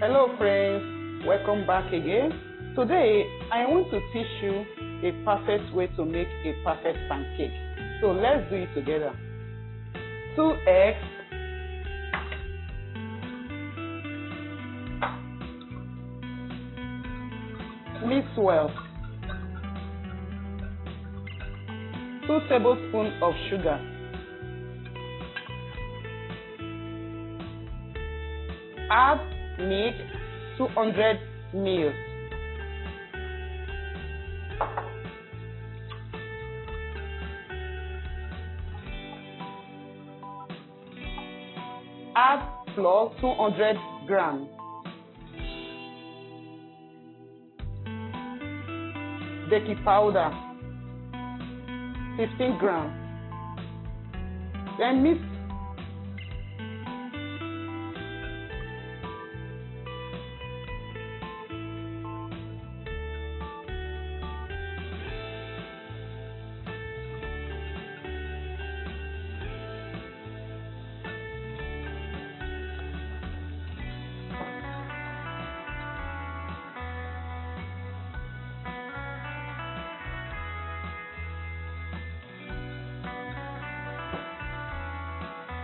Hello friends, welcome back again. Today I want to teach you a perfect way to make a perfect pancake. So let's do it together. 2 eggs, mix well. 2 tablespoons of sugar. Add milk 200 ml. Add flour 200 grams. Baking powder 15 grams. Then mix.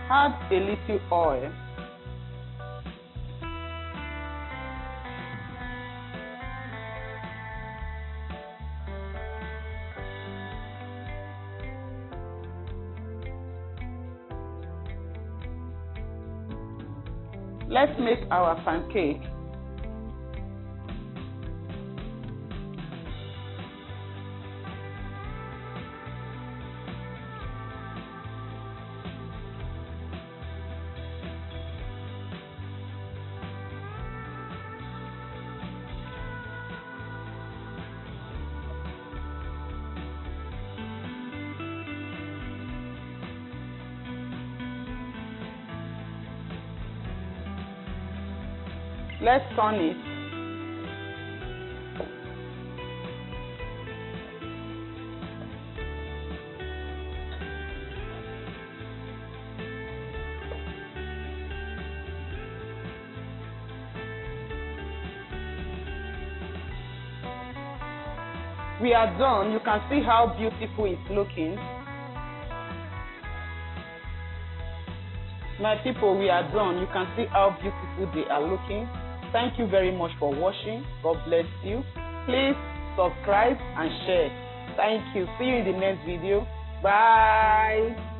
Add a little oil. Let's make our pancake. Let's turn it. We are done. You can see how beautiful it's looking. My people, we are done. You can see how beautiful they are looking. Thank you very much for watching. God bless you. Please subscribe and share. Thank you. See you in the next video. Bye.